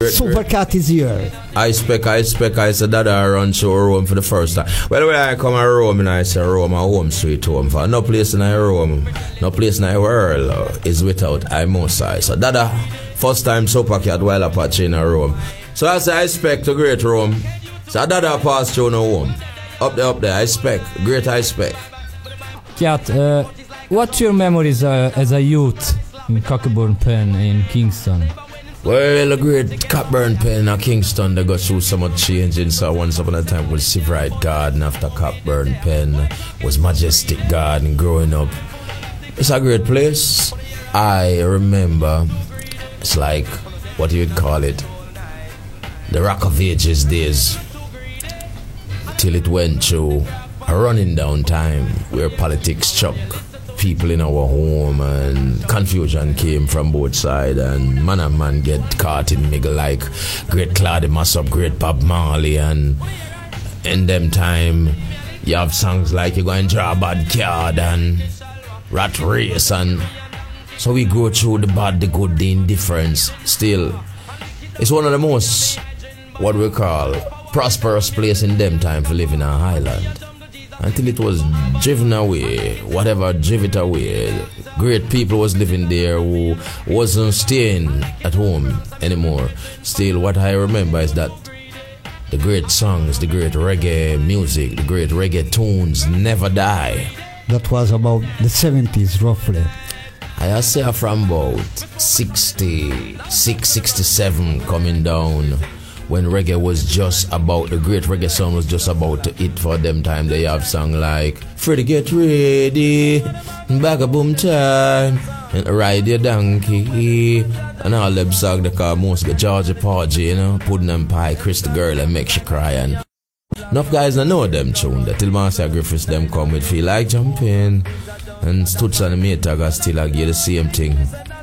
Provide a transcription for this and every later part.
Supercat is here. I said that I run through Rome for the first time. Well, when I come to Rome and I say Rome, a home sweet home. For no place in Rome, no place in the world is without I must say. So that first time Supercat while Apache in Rome. So I say I expect to great Rome. So that I pass through no home. Up there, I expect. Great I expect. Cat, what's your memories as a youth in Cockburn Pen in Kingston? Well, a great Cockburn Pen in Kingston, they got through so much changing. So once upon a time was Severide Garden, after Cockburn Pen was Majestic Garden growing up. It's a great place. I remember it's like, what you would call it, the Rock of Ages days, till it went through a running down time where politics struck people in our home and confusion came from both sides, and man get caught in middle like great Claude Massop, great Bob Marley, and in them time you have songs like You Going to Draw a Bad Card and Rat Race, and so we go through the bad, the good, the indifference. Still, it's one of the most, what we call, prosperous place in them time for living on Highland. Until it was driven away, whatever drive it away, great people was living there who wasn't staying at home anymore. Still, what I remember is that the great songs, the great reggae music, the great reggae tunes never die. That was about the 70s roughly. I say from about 66, 67 coming down, when reggae was just about, the great reggae song was just about to hit for them time. They have song like Freddie Get Ready, Bagaboom Time, and Ride Your Donkey, and all them songs they call most of Georgia Porgy, you know, Pudding and Pie, Chris the Girl and Make You Cry, and enough guys don't know them tune that till Master Griffiths them come with Feel Like Jumping, and Stutz and the Maytag still I get the same thing.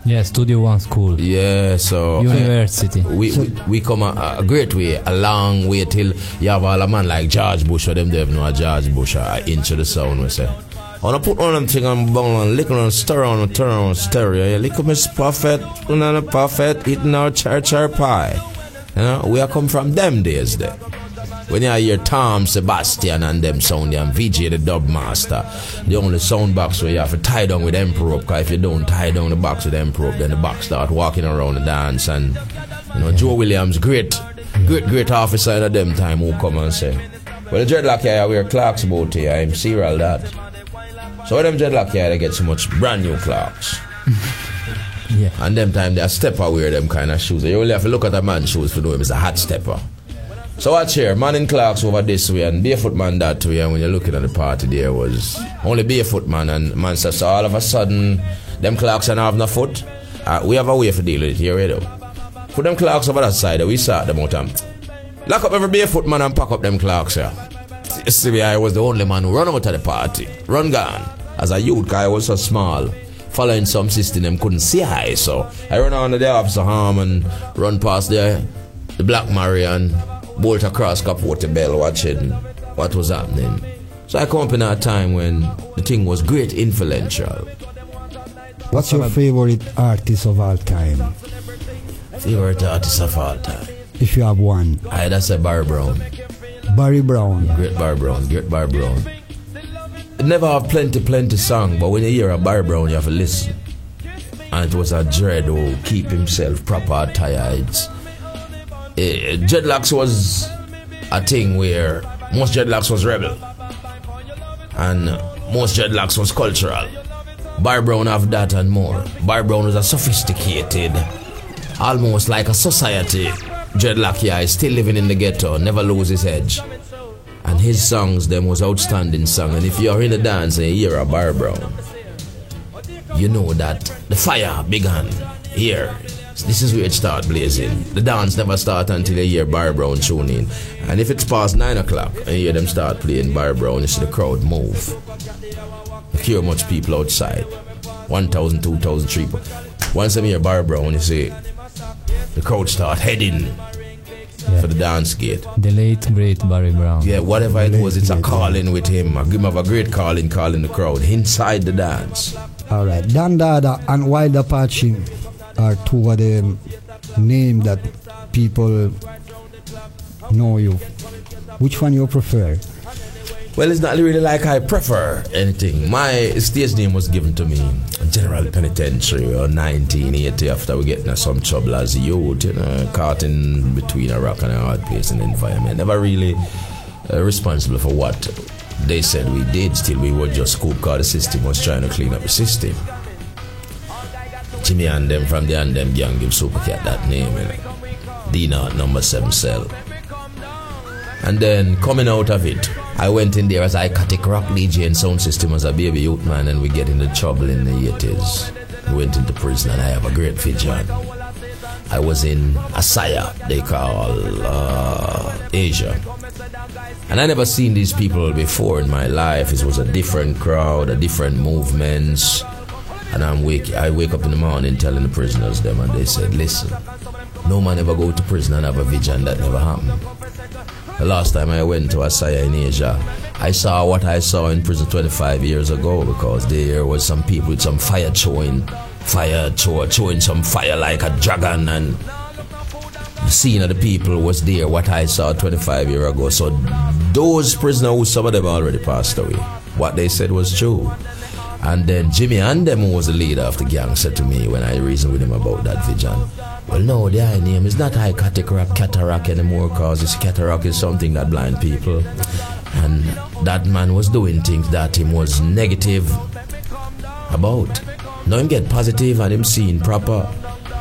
Yeah, Studio One School. Yeah, so University. We come a great way, a long way till you have all a man like George Bush, or them they have no George Bush, inch of the sound we say. I wanna put on them thing on bone and lick on stir on turn on stereo. Yeah, lick Miss Prophet, on a prophet, eating our church pie. You know, we are come from them days there. When you hear Tom Sebastian and them sound and VJ the dub master, the only sound box where you have to tie down with Emperor, because if you don't tie down the box with Emperor, then the box start walking around the dance. And you know, Joe Williams, great officer in them time who come and say, well, the dreadlock here, I wear Clarks about here, I'm serial that. So when them dreadlock here, they get so much brand new Clarks. Yeah. And them time they a stepper wear them kind of shoes. You only have to look at a man's shoes to know him is a hot stepper. So watch here, man in Clarks over this way and Barefoot Man that way, and when you're looking at the party there was only Barefoot Man, and man says, so all of a sudden them Clarks don't have no foot. We have a way to deal with it here, right now. Put them Clarks over that side, we sort them out and lock up every Barefoot Man and pack up them Clarks here. You see, I was the only man who run out of the party, run gone. As a youth, because I was so small, following some system, them couldn't see high, so I run on the Officer Harm and run past the Black Marion, bolt across Capote Bell watching what was happening. So I come up in a time when the thing was great influential. What's your favorite artist of all time? Favorite artist of all time? If you have one. I'd say Barry Brown. Barry Brown. Great Barry Brown. It never have plenty song, but when you hear a Barry Brown you have to listen. And it was a dread who keep himself proper attired. Dreadlocks was a thing where most dreadlocks was rebel and most dreadlocks was cultural. Barry Brown have that and more. Barry Brown was a sophisticated, almost like a society dreadlock guy, still living in the ghetto, never lose his edge. And his songs them was outstanding song, and if you're in the dance and you hear a Barry Brown, you know that the fire began here. This is where it start blazing. The dance never start until you hear Barry Brown tune in. And if it's past 9 o'clock and you hear them start playing Barry Brown, you see the crowd move. You hear much people outside. 1,000, 2,000, 3,000. Once you hear Barry Brown, you see the crowd start heading for the dance gate. The late great Barry Brown. Yeah, whatever it was, it's a calling with him. I give him a great calling the crowd inside the dance. Alright, Dan Dada and Wild Apache are two of the names that people know you, which one you prefer? Well, it's not really like I prefer anything. My stage name was given to me, General Penitentiary, or 1980, after we getting some trouble as youth, caught in between a rock and a hard place in the environment. Never really responsible for what they said we did. Still, we were just scoop because the system was trying to clean up the system. Jimmy and them from the and them gang give Supercat that name, D-Naught number 7 cell. And then coming out of it, I went in there as Iconic Rock DJ and sound system as a baby youth man, and we get into trouble in the 80s. We went into prison and I have a great vision. I was in Asaya, they call Asia. And I never seen these people before in my life. It was a different crowd, a different movements. And I wake up in the morning telling the prisoners them, and they said, listen, no man ever go to prison and have a vision. That never happened. The last time I went to Asaya in Asia, I saw what I saw in prison 25 years ago, because there was some people with some fire showing some fire like a dragon, and the scene of the people was there, what I saw 25 years ago. So those prisoners, some of them already passed away. What they said was true. And then Jimmy and them, who was the leader of the gang, said to me when I reasoned with him about that vision, well, no, the high name is not cataract anymore, because this cataract is something that blind people. And that man was doing things that him was negative about. Now him get positive and him seeing proper.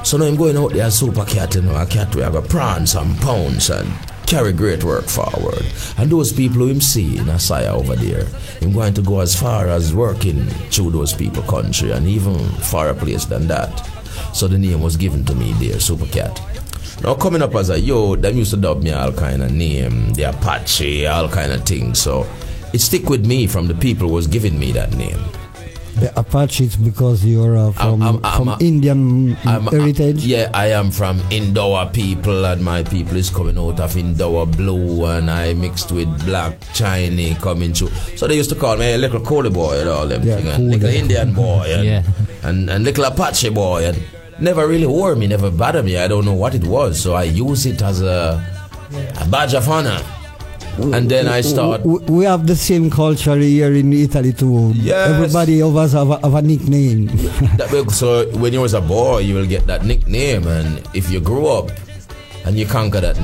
So now him going out there super cat, a cat where I got prawns and pounds and carry great work forward. And those people who him see in Asaya over there, him going to go as far as working through those people country, and even far a place than that. So the name was given to me there, Supercat. Now coming up as a youth, them used to dub me all kind of name, the Apache, all kind of things. So it stick with me from the people who was giving me that name. The Apache is because you're from Indian heritage? Yeah, I am from Indoa people, and my people is coming out of Indoa blue, and I mixed with black Chinese coming through. So they used to call me a little Coolie boy and all them things, and little Indian boy and little Apache boy, and never really wore me, never bothered me. I don't know what it was, so I use it as a badge of honor. And then I start. We have the same culture here in Italy too. Yes. Everybody of us have a nickname. So when you was a boy, you will get that nickname, and if you grow up and you conquer that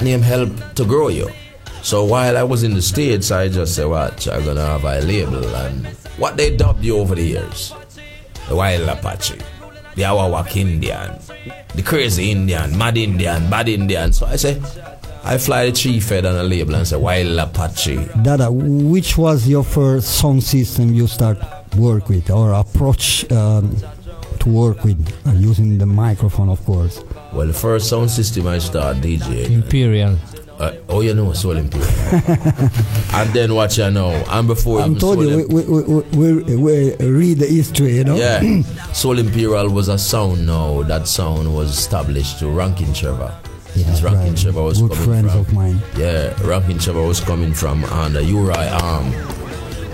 name helped to grow you. So while I was in the States, I just said, watch, I'm gonna have a label, and what they dubbed you over the years, the Wild Apache, the Awawak Indian, the crazy Indian, mad Indian, bad Indian. So I say, I fly the tree fed on a label and say Wild Apache. Dada, which was your first sound system you start work with, or approach to work with, using the microphone, of course? Well, the first sound system I started DJ. Imperial. You know, Soul Imperial. And then what you know, and before I'm told you, we read the history, you know. Yeah, Soul Imperial was a sound now. That sound was established to Rankin Trevor. Yeah, Rankin Trevor was good coming friends from, of mine. Yeah, Rankin Trevor was coming from under Uri Arm.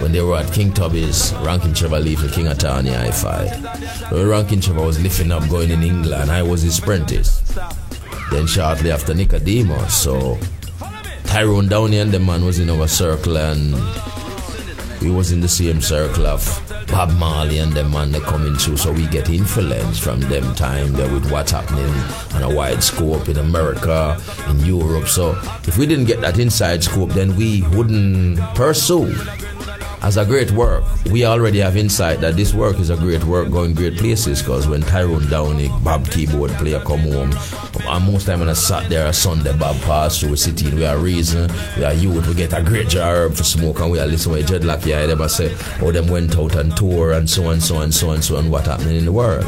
When they were at King Tubby's, Rankin Trevor left the King Atani I-5. So Rankin Trevor was lifting up going in England. I was his apprentice. Then shortly after Nicodemus, so Tyrone Downey and the man was in our circle, and we was in the same circle of Bob Marley and them man they coming through, so we get influence from them time there with what's happening on a wide scope in America, in Europe. So if we didn't get that inside scope, then we wouldn't pursue as a great work. We already have insight that this work is a great work going great places, because when Tyrone Downey, Bob keyboard player come home, and most time when I sat there a Sunday, Bob passed through sitting, we are reason, we are youth, we get a great jar herb for smoke, and we are listening to Dreadlock, yeah, they say, oh, them went out on tour and so on, so on, so on, so on, what happening in the world.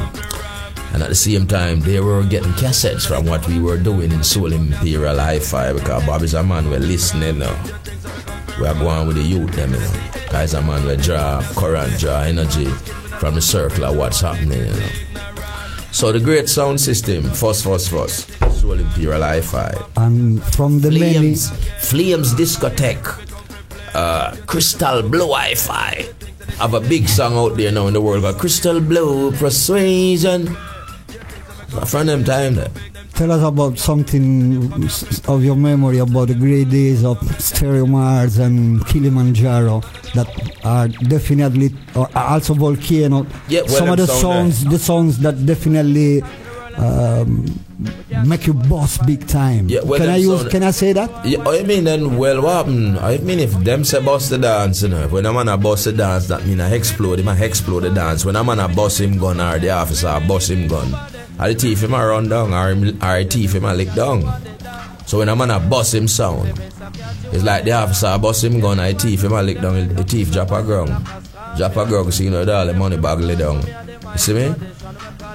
And at the same time, they were getting cassettes from what we were doing in Soul Imperial Hi-Fi, because Bob is a man we're listening now. We are going with the youth them, you know. Guys, a man will draw current, draw energy from the circle of what's happening, you know. So the great sound system, first, Soul Imperial Hi-Fi. And from the Flames Discotheque, Crystal Blue Hi-Fi. Have a big song out there now in the world called Crystal Blue Persuasion. From them time there. tell us about something of your memory about the great days of Stereo Mars and Kilimanjaro that are definitely, or also Volcano. Yeah, well, some of the songs that definitely make you boss big time. Yeah, well, can I say that? Yeah, I mean then, well, what happen? I mean, if them say bust the dance, you know, when a man a bust the dance, that mean I explode the dance. When a man a bust him gun or the officer a bust him gun, or the thief him a run down or the thief him a lick down. So when a man a bust him sound, it's like the officer a bust him gun or the thief him a lick down, the thief drop a ground, so you know all the money bag lay down. You see me?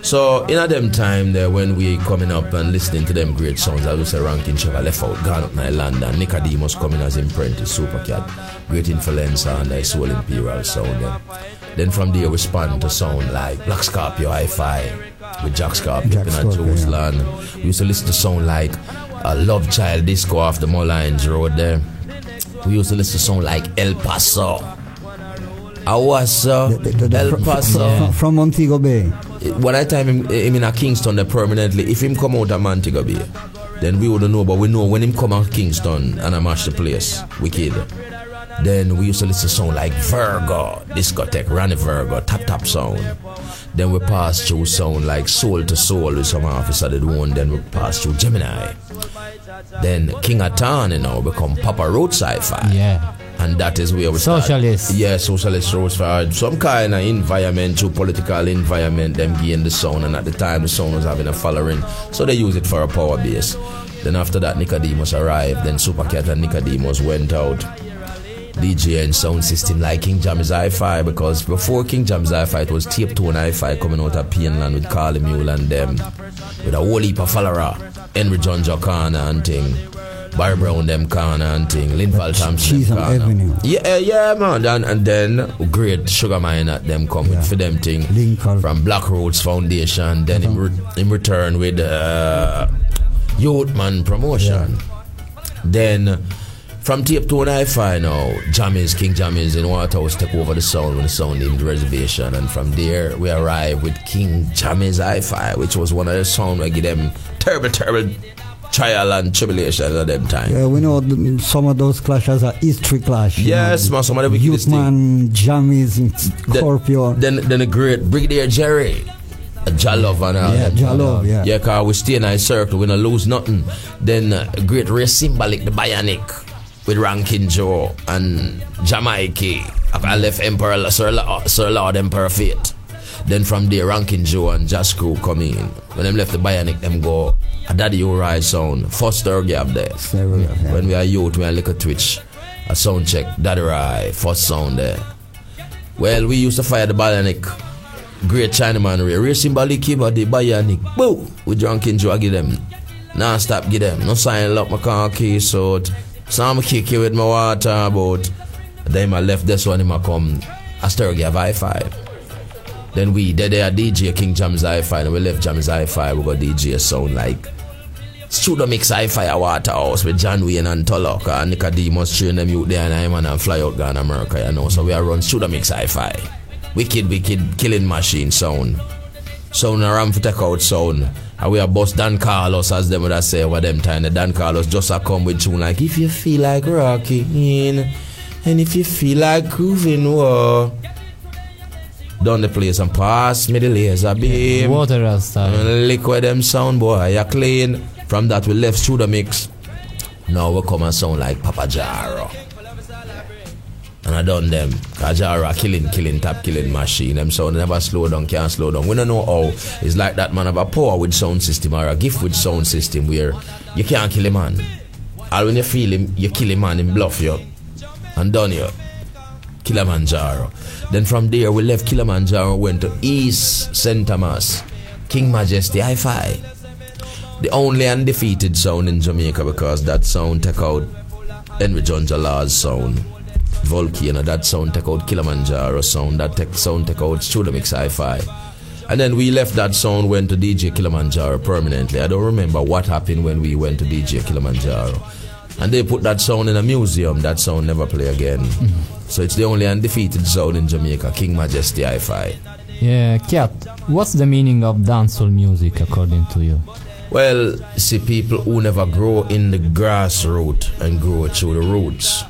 So in a them time there when we coming up and listening to them great songs, I would say Rankin Cheva left out, gone up in London, Nicodemus coming as apprentice, Supercat, great influence on the Soul Imperial sound. Then from there we span to sound like Black Scorpio Hi-Fi with Jack Scorpio in Jerusalem. We used to listen to sound like Love Child Disco off the Mullines Road there. We used to listen to sound like El Paso. El Paso. From Montego Bay. When I time him in a Kingston there permanently, if him come out of Montego Bay, then we wouldn't know, but we know when him come out Kingston and I mash the place, wicked. Then we used to listen to sound like Virgo, Discotheque, Ronnie Virgo, Tap sound. Then we passed through sound like Soul to Soul with some officer did one, then we passed through Gemini. Then King of Town, you know, become Papa Road Sci-Fi. Yeah. And that is where we Socialist. start. Yeah, socialist roads for some kind of environment, through political environment, them gain the sound, and at the time the sound was having a following, so they use it for a power base. Then after that Nicodemus arrived, then Supercat and Nicodemus went out. DJ and sound system like King Jammy's Hi-Fi, because before King Jammy's Hi-Fi it was Tape Tone Hi-Fi coming out of Pianland with Carly Mule and them, with a whole heap of follower, Henry John Jocana and thing. Barry Brown them corner and thing, Linval Thompson them corner. Yeah, man. And then great Sugar Mine at them come with for them thing Lincoln. From Black Roads Foundation. Then in return with Youth Man Promotion. Then from Tape Tone Hi-Fi now, King Jammies in Waterhouse take over the sound when the sound in the reservation, and from there we arrive with King Jammies Hi-Fi, which was one of the sound that give them terrible trial and tribulation at them time. Yeah, we know some of those clashes are history clash. Yes, man, some of the wickedest Youthman, Jammies, Scorpio. Then the great Brigadier Jerry, Jalov and all. Yeah, Jalov, yeah. Yeah, cause we stay in a circle, we don't lose nothing. Then great Race Symbolic, the Bionic, with Rankin Joe and Jamaica. I left Emperor, Sir Lord Emperor Fate. Then from there, Rankin Joe and Jazz Crew come in. When them left the Bionic, them go a Daddy Uri sound. First gap there. Yeah. When we are youth, we are like a Twitch. A sound check, Daddy Uri, first sound there. Well, we used to fire the Bionic. Great Chinaman Ray Symbolic came at the Bionic. Boo! With Rankin Joe, I give them. Non-stop give them. No sign up my car case out. Some kick you with my water about. Then I left this one, I come a Sturgap Hi-Fi. Then we did a DJ King Jam's Hi-Fi, and we left Jam's Hi-Fi. We got DJ sound like Studio Mix Hi-Fi at Waterhouse with John Wayne and Tulloch and Nicodemus train them out there and fly out gone America, you know. So we are run Studio Mix Hi-Fi. Wicked killing machine sound. Sound around for take out sound. And we are boss Dan Carlos, as them would have say over them time. The Dan Carlos just a come with tune like, if you feel like rocking and if you feel like grooving, whoa. Down the place and pass me the laser beam. Water style. Liquid them sound, boy, you're clean. From that we left Studio Mix. Now we come and sound like Papa Jaro. And I done them. Jaro killing machine. Them sound never slow down, can't slow down. We don't know how. It's like that man have a power with sound system or a gift with sound system where you can't kill a man. Or when you feel him, you kill a man, him bluff you. And done you. Kilimanjaro. Then from there we left Kilimanjaro, went to East St. Thomas, King Majesty Hi-Fi. The only undefeated sound in Jamaica, because that sound take out Henry John Jalaz's sound. Volcano, that sound take out Kilimanjaro sound, sound take out Studio Mix Hi-Fi. And then we left that sound, went to DJ Kilimanjaro permanently. I don't remember what happened when we went to DJ Kilimanjaro. And they put that sound in a museum. That sound never play again. So it's the only undefeated sound in Jamaica, King Majesty Hi-Fi. Yeah, Kat, what's the meaning of dancehall music according to you? Well, see, people who never grow in the grassroots and grow through the roots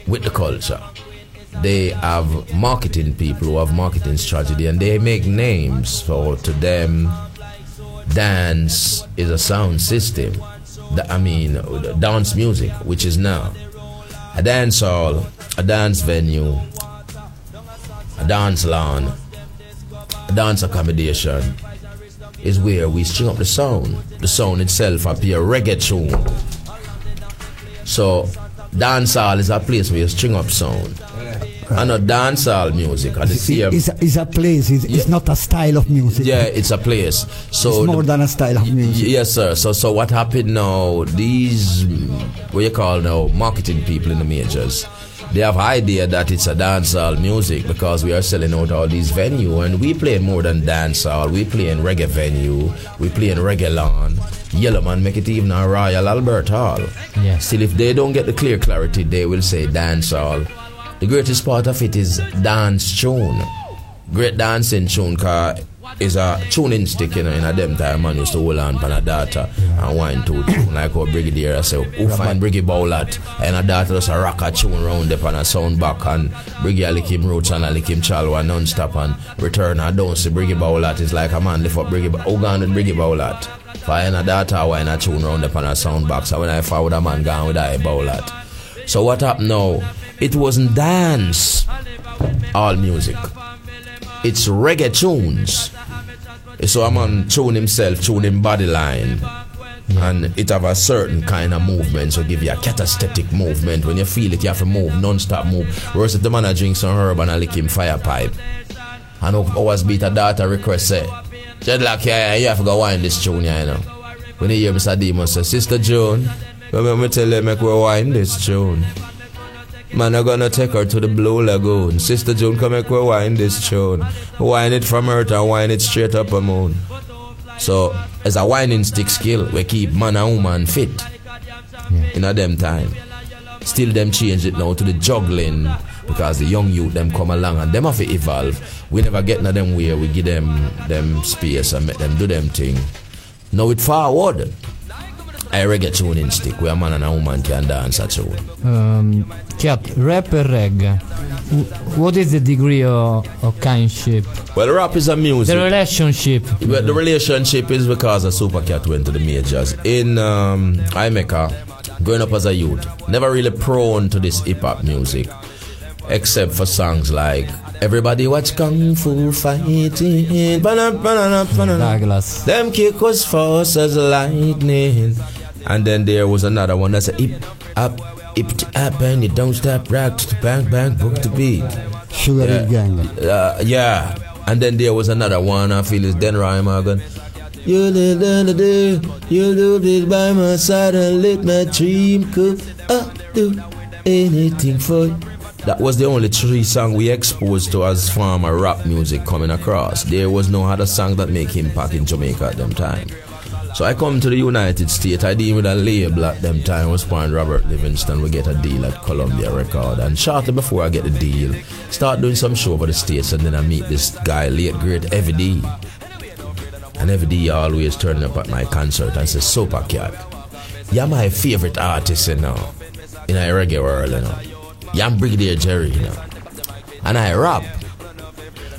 with the culture, they have marketing people who have marketing strategy, and they make names. So to them, dance is a sound system. Dance music, which is now a dance hall, a dance venue, a dance lawn, a dance accommodation, is where we string up the sound. The sound itself appear reggae tune. So dance hall is a place where you string up sound. And a dance hall music. It's a place, it's not a style of music. Yeah, it's a place. So it's more than a style of music. Yes, sir. So what happened now, these, what you call now, marketing people in the majors, they have idea that it's a dancehall music because we are selling out all these venues, and we play more than dancehall. We play in reggae venue, we play in reggae lawn. Yellowman make it even a Royal Albert Hall. Yeah. Still, if they don't get the clear clarity, they will say dancehall. The greatest part of it is dance tune. Great dancing tune, cause is a tuning stick, in a them time man used to hold on pan a data and wind to tune like how Brigadier I say, who find Briggy Bowlat and a data just a rock a tune round up on a sound back, and Briggy lick him roots and a lick him chalwa non-stop and return and don't see Briggy Bowlat is like a man lift up Briggy who gone with Briggy Bowlat. Find a data wine a tune round up on a sound box, so when I forward a man gone with a Bowlat. So what happened now? It wasn't dance all music. It's reggae tunes. So a man tune himself, tune him body line, and it have a certain kind of movement. So give you a catastatic movement. When you feel it, you have to move, non-stop move. Whereas if the man a drink some herb and a lick him fire pipe, and always beat a data request say, Dreadlock, yeah, you have to go wind this tune, yeah, you know. When you hear Mr. Demon say, Sister Joan, let me tell you, make we wind this tune. Man, I'm gonna take her to the Blue Lagoon. Sister June, come make we wind this tune. Wind it from earth and wind it straight up a moon. So, as a winding stick skill, we keep man and woman fit in a them time. Still them change it now to the juggling, because the young youth them come along and them have to evolve. We never get to them where we give them space and make them do them thing. Now it forward. A reggae tuning stick where a man and a woman can dance a tune. Cat, rap and reggae. What is the degree of kinship? Well, rap is a music. The relationship. Well, the relationship is because a Supercat went to the majors. In Imeka, growing up as a youth, never really prone to this hip-hop music, except for songs like Everybody Watch Kung Fu Fighting, Douglas. Them kick was fast as lightning. And then there was another one that's a hip up, and you don't stop, rock to bang bang, book to beat. Sugar Gang. Yeah. And then there was another one, I feel it's Den Ryan Morgan. You do this by my side and let my dream cook. I'll do anything for you. That was the only 3 songs we exposed to as farmer rap music coming across. There was no other song that make impact in Jamaica at them time. So I come to the United States. I deal with a label at them time. Was born Robert Livingston. We get a deal at Columbia Record. And shortly before I get the deal, start doing some show over the States. And then I meet this guy, late great Evie D. And Evie D always turning up at my concert and says, Supercat, you're my favorite artist, you know, in a reggae world, you know. I'm Brigadier Jerry, you know, and I rap.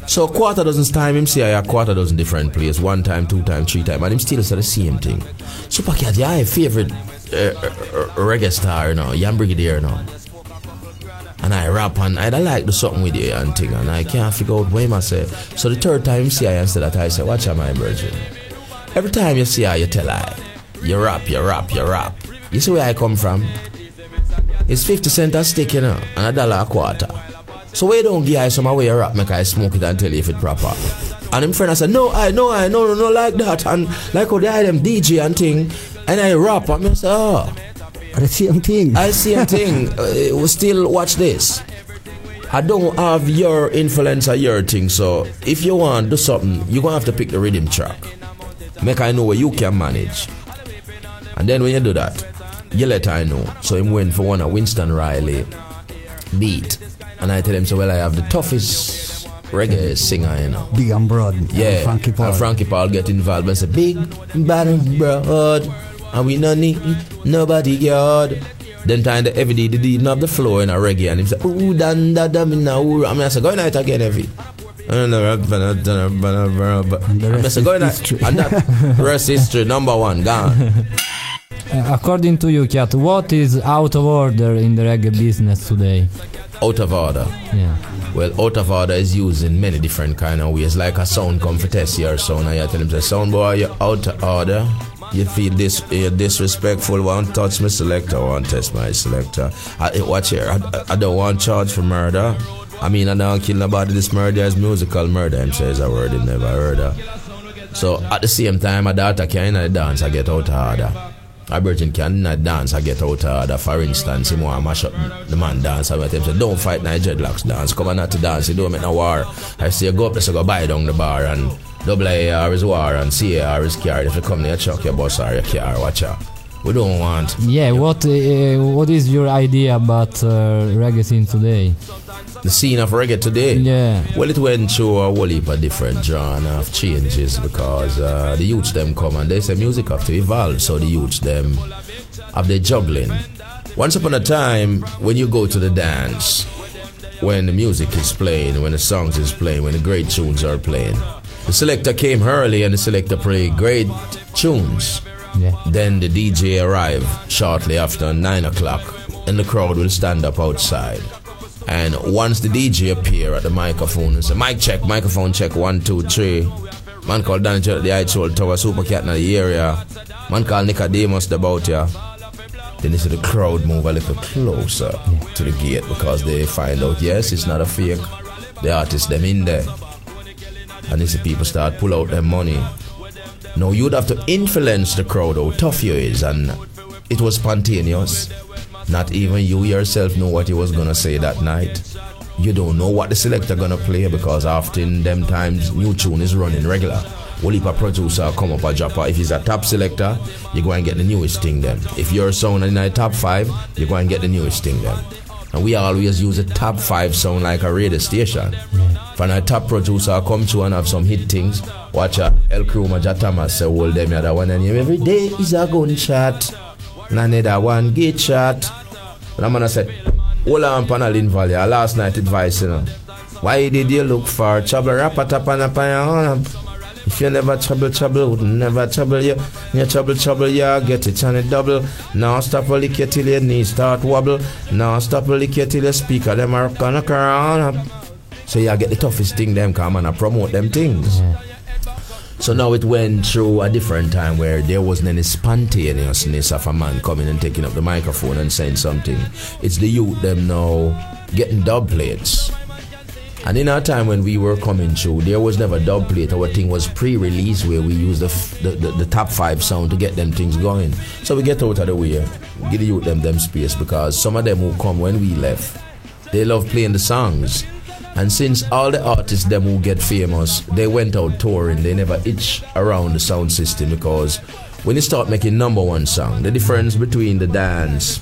So 2/4 time, him say I a 2/4 different places, 1 time, 2 time, 3 time, and him still say the same thing. Supercat, yeah, my favorite reggae star, you know, I'm Brigadier, you know, and I rap and I like do something with you and thing, and I can't figure out what I say. So the 3rd time, him say I answer that, I say, watch out, my virgin. Every time you see I, you tell I, you rap. You see where I come from? It's 50 cents a stick, you know, and $1.25. So we don't give I some way you rap, make I smoke it and tell you if it proper. And him friend I said, no, like that. And like how they had them DJ and thing, and I rap, and I say, oh. The same thing. I same thing. We still watch this. I don't have your influence or your thing, so if you want to do something, you're going to have to pick the rhythm track. Make I know where you can manage. And then when you do that, you let I know. So him went for one of Winston Riley beat. And I tell him, so well, I have the toughest reggae singer, you know. Big and Broad. Yeah, Frankie Paul. and Frankie Paul get involved and say, big, bad and broad, and we no need nobody yard. Then time the every day they didn't have the flow in a reggae, and he say, ooh, dan da da me now. I mean, I say, go night again, every. And the rest is history. And that rest history, number one, gone. According to you, Kiat, what is out of order in the reggae business today? Out of order. Yeah. Well, out of order is used in many different kind of ways. Like a sound come for test your sound, and you tell him, say, sound boy, you're out of order. You feel you're disrespectful, won't touch my selector, won't test my selector. Watch here, I don't want charge for murder. I mean, I don't kill nobody. This murder is musical murder. Him says a word he never heard of. So at the same time, a daughter can in dance, I get out of order. A virgin can in dance, I get out of order. For instance, he want to mash up the man dance. I tell him, say, don't fight my dreadlocks dance. Come on, not to dance, you don't make no war. I say, go up there, so go buy down the bar and double AR is war and CAR is carried. If you come near chuck your bus or your car, watch out. We don't want. Yeah, what is your idea about reggae scene today? The scene of reggae today? Yeah. Well, it went through a whole heap of different genre of changes because the youths them come and they say music have to evolve, so the youths them have their juggling. Once upon a time, when you go to the dance, when the music is playing, when the songs is playing, when the great tunes are playing, the selector came early and the selector played great tunes. Yeah. Then the DJ arrived shortly after 9 o'clock and the crowd will stand up outside. And once the DJ appear at the microphone and say, mic check, microphone check, 1, 2, 3. Man called Danny at the Heights Old Tower, Super Cat in the area. Man called Nicodemus about ya. Then you see the crowd move a little closer to the gate because they find out, yes, it's not a fake. The artists them in there. And you see people start pull out their money. Now you'd have to influence the crowd how tough you is, and it was spontaneous. Not even you yourself know what he was gonna say that night. You don't know what the selector gonna play because often them times new tune is running regular. Only if a producer come up a dropper. If he's a top selector, you go and get the newest thing then. If you're sound in the top 5, you go and get the newest thing then. And we always use a top 5 sound like a radio station. When a top producer come through and have some hit things, watch a El Crew Majatama say, hold them the one and every day is a gunshot. Another one get shot. And I'm gonna say, hold on, Panalin Valley, last night advice, you know. Why did you look for trouble? If you never trouble, never trouble you. You trouble, you get it on a double. Now stop a lick till your knees start wobble. Now stop a lick till your speaker, them are gonna crown. So you get the toughest thing them come and promote them things. So now it went through a different time where there wasn't any spontaneousness of a man coming and taking up the microphone and saying something. It's the youth them now getting dub plates. And in our time when we were coming through, there was never dub plate. Our thing was pre-release where we used the top 5 sound to get them things going. So we get out of the way, give the youth them space because some of them who come when we left, they love playing the songs. And since all the artists them who get famous, they went out touring, they never itch around the sound system because when you start making number 1 song, the difference between the dance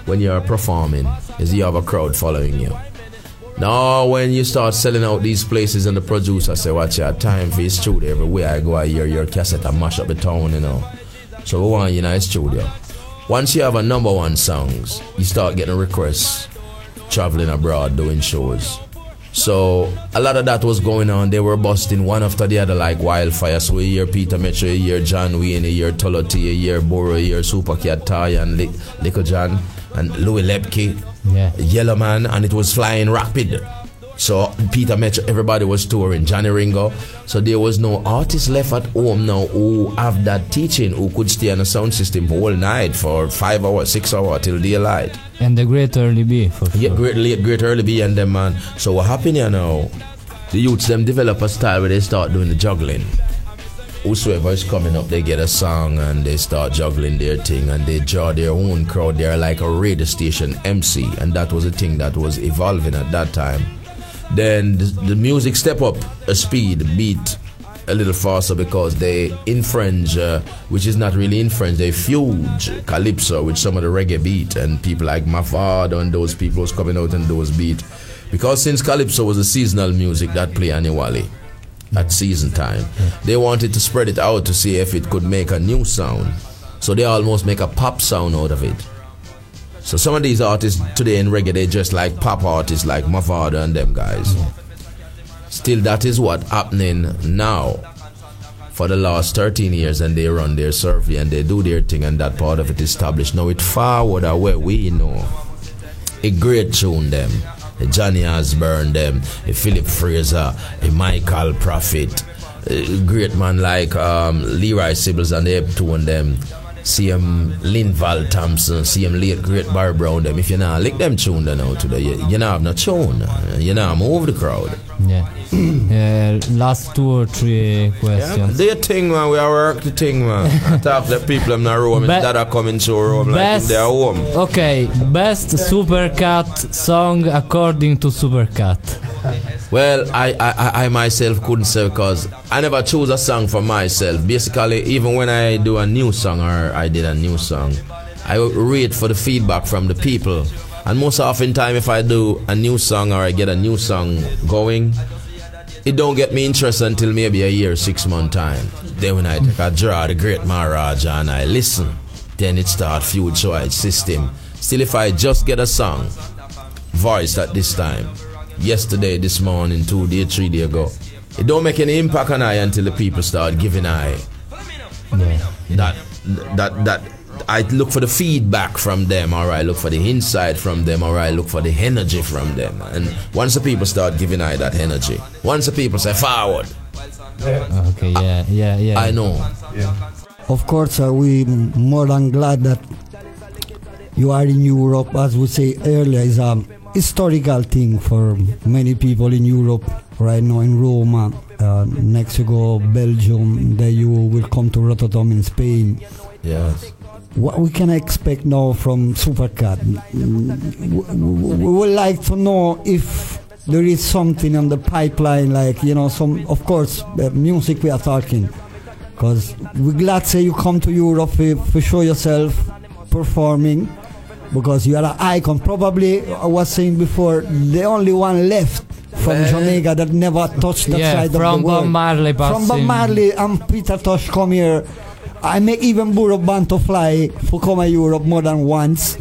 when you're performing is you have a crowd following you. Now when you start selling out these places and the producer say, watch your time for your studio, everywhere I go I hear your cassette and mash up the town, you know. So we want you in a studio. Once you have a number 1 songs, you start getting requests, traveling abroad, doing shows. So a lot of that was going on. They were busting one after the other like wildfire. So a year Peter Metro, a year John Wayne, a year Toloti, a year Boro, a year Super Cat Ty and Little John and Louis Lepke, Yellow Man, and it was flying rapid. So Peter Metro, everybody was touring, Johnny Ringo. So there was no artist left at home now who have that teaching, who could stay on a sound system for all night, for 5 hours, 6 hours till daylight. And the great Early B, for sure. Yeah, great Early B and them, man. So what happened here now, the youths them develop a style where they start doing the juggling. Whosoever is coming up, they get a song and they start juggling their thing and they draw their own crowd. They're like a radio station MC, and that was a thing that was evolving at that time. Then the music step up a speed, beat a little faster because they infringe, which is not really infringe, they fuse calypso with some of the reggae beat, and people like Mafado and those people was coming out in those beat. Because since Calypso was a seasonal music that play annually at season time, they wanted to spread it out to see if it could make a new sound. So they almost make a pop sound out of it. So some of these artists today in reggae, they just like pop artists like Mavado and them guys. Still, that is what happening now for the last 13 years, and they run their survey and they do their thing, and that part of it established. Now it forward where we know a great tune them, a Johnny Osborne them, a Philip Fraser, a Michael Prophet, a great man like Leroy Sibbles and the Eptone them. See him Linval Thompson, see him late great Barry Brown them. If you not lick them tune then out today, you not have no tune. You not move the crowd. Yeah. Last 2 or 3 questions. Yeah, do your thing, man. We are work the thing, man. I talk to the people in the room that are coming to Rome like in their home. Okay, best Supercat song according to Supercat. Well, I myself couldn't say because I never choose a song for myself. Basically, even when I do a new song or I did a new song, I wait for the feedback from the people. And most often time, if I do a new song or I get a new song going, it don't get me interested until maybe a year, 6 month time. Then when I take a draw the great Maharaja and I listen, then it start Future Choice System. Still, if I just get a song voiced at this time, yesterday, this morning, 2 days, 3 days ago, it don't make any impact on I until the people start giving I that I look for the feedback from them, or I look for the insight from them, or I look for the energy from them. And once the people start giving I that energy, once the people say forward, okay, yeah. I know. Yeah. Of course, we more than glad that you are in Europe. As we say earlier, is a historical thing for many people in Europe right now, in Roma, Mexico, Belgium. Then you will come to Rotterdam in Spain. Yes. What we can expect now from Supercat? We would like to know if there is something on the pipeline, like, you know, some, of course, music we are talking, because we're glad say you come to Europe for show yourself performing, because you are an icon. Probably, I was saying before, the only one left from Jamaica that never touched that side of the world. Bob Marley, from Bob Marley and Peter Tosh come here. I make even Burro Banto fly for come to Europe more than once.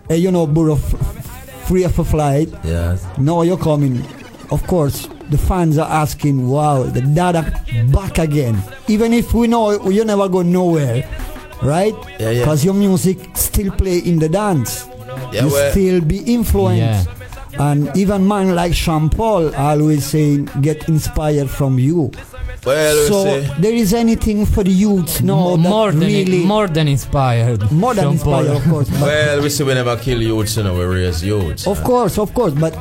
You know, Burro free of a flight. Yes. Now you're coming. Of course, the fans are asking, wow, the Dada back again. Even if we know you never go nowhere, right? Yeah. Because your music still play in the dance. Yeah, you still be influenced. Yeah. And even man like Sean Paul always saying, get inspired from you. Well, so there is anything for the youth now more than inspired. More than inspired, of course. Well, we say we never kill youths, you know, we raise youths. Of course, but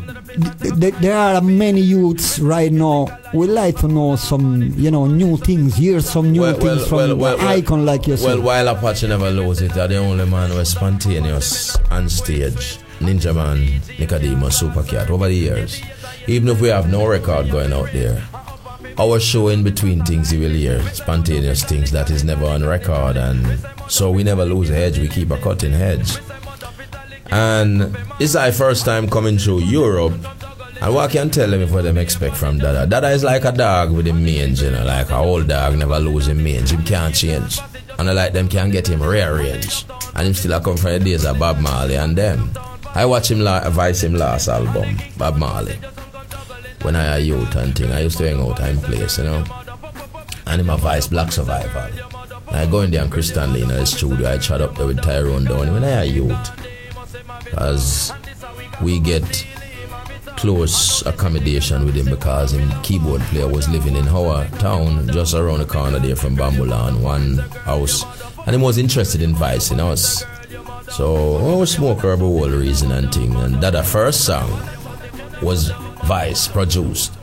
there are many youths right now. We like to know some, you know, new things. Hear some new things from an icon like yourself. Well, while Apache never lose it, they're the only man who is spontaneous on stage. Ninja Man, Nicodemus, Supercat, over the years. Even if we have no record going out there, our show in between things you will hear spontaneous things that is never on record, and so we never lose a hedge, we keep a cutting hedge. And this is our first time coming through Europe, and what can tell them if what them expect from Dada? Dada is like a dog with a mange, you know, like a old dog never lose a mange, him can't change. And I like them can get him rearranged, and him still come from the days of Bob Marley and them. I watch him voice him last album, Bob Marley. When I was youth and thing, I used to hang out in place, you know. And him a voice Black Survival. And I go in there and Chris Stanley in the studio, I chat up there with Tyrone Down when I was youth. As we get close accommodation with him because him keyboard player was living in our town, just around the corner there from Bambulan, one house. And he was interested in voicing us. So we smoke her about all the reason and thing. And that the first song was Vice produced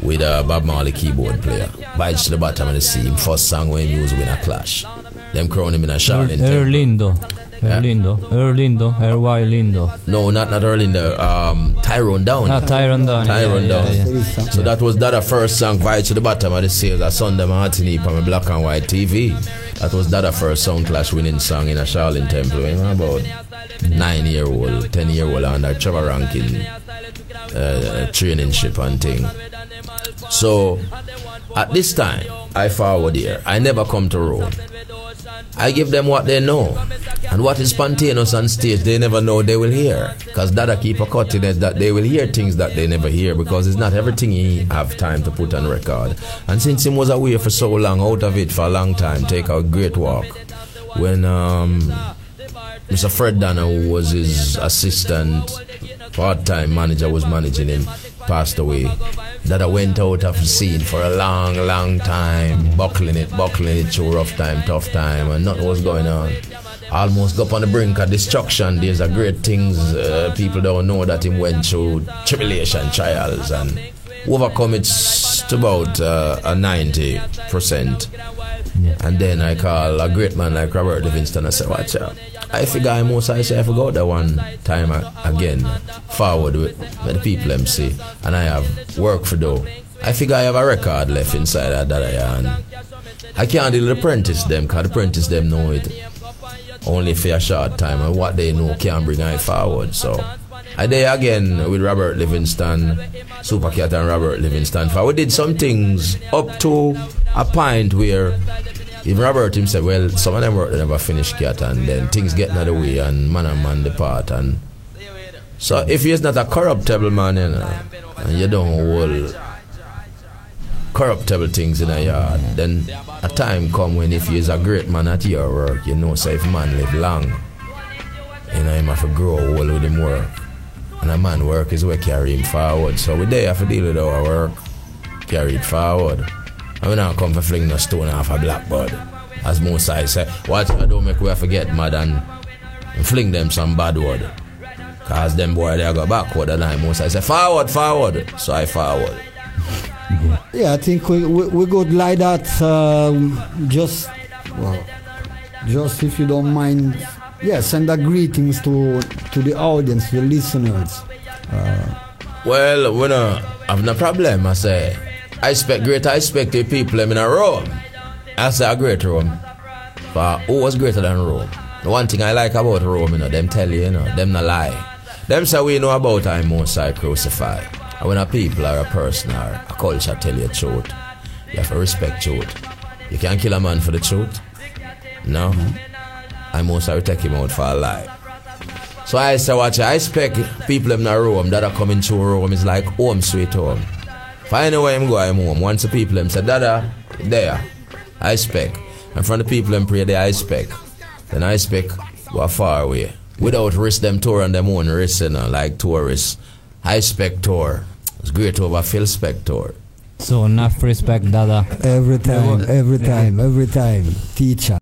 with a Bob Marley keyboard player. Vice to the bottom of the sea. First song when he used in a clash. Them crown him in a Charlene. Erlindo. R.Y. Lindo. No, not Erlindo. Tyrone Down. Tyrone Down. Yeah. So that was that first song, Vice to the bottom of the sea. A Sunday Martini on a black and white TV. That was that first sound clash winning song in a Charlene Temple. About 9-year-old, 10-year-old under Trevor Rankin training ship and thing. So at this time, I forward here. I never come to Rome. I give them what they know. And what is spontaneous on stage, they never know they will hear. Because Dada keep a cutting it that they will hear things that they never hear, because it's not everything he have time to put on record. And since he was away for so long, out of it for a long time, take a great walk. When Mr. Fred Dana, who was his assistant, part-time manager, was managing him, passed away, Dada went out of the scene for a long time, buckling it through rough time, tough time, and nothing was going on. Almost got on the brink of destruction. There's a great things people don't know that him went through tribulation, trials, and overcome it to about a 90%. Yeah. And then I call a great man like Robert Livingston. I said, watch out. I figure I forgot that one time again, forward with the people MC, and I have work for do. I figure I have a record left inside that and I can't deal with the apprentice them, because the apprentice them know it only for a short time, and what they know can't bring I forward. So I there again with Robert Livingston, Supercat and Robert Livingston. For we did some things up to a point where even Robert himself, well, some of them work they never finish Cat, and then things get out of the way and man depart. And so if he's not a corruptible man, you know, and you don't hold corruptible things in a yard, then a time come when if he is a great man at your work, you know, so if man live long, you know, him have to grow old with him work. And a man work is where carry him forward. So we there have to deal with our work, carry it forward. And we not come for fling no stone off a blackboard. As most I say, watch I don't make we forget mad and fling them some bad word. Cause them boy they go backward, and I most I say forward. So I forward. Yeah, I think we could like that. Just if you don't mind, send a greetings to the audience, the listeners. Well, we don't have no problem. I say, I expect the people in a Rome. I say a great Rome. But who was greater than Rome? The one thing I like about Rome, you know, them tell you, them not lie. Them say we know about I Most High crucified. And when a people or a person or a culture tell you the truth, you have to respect truth. You can't kill a man for the truth. No. I Most High will take him out for a lie. So I say, watch, I expect people in Rome that are coming through Rome is like home sweet home. If I know where I'm going, I'm home. Once the people them say, Dada, there, I expect. And from the people them pray there, I expect. Then I expect go far away. Without risk them tour on them own risk, like tourists. I expect tour. It's great to over Phil Spector. So enough respect, Dada. Every time, teacher.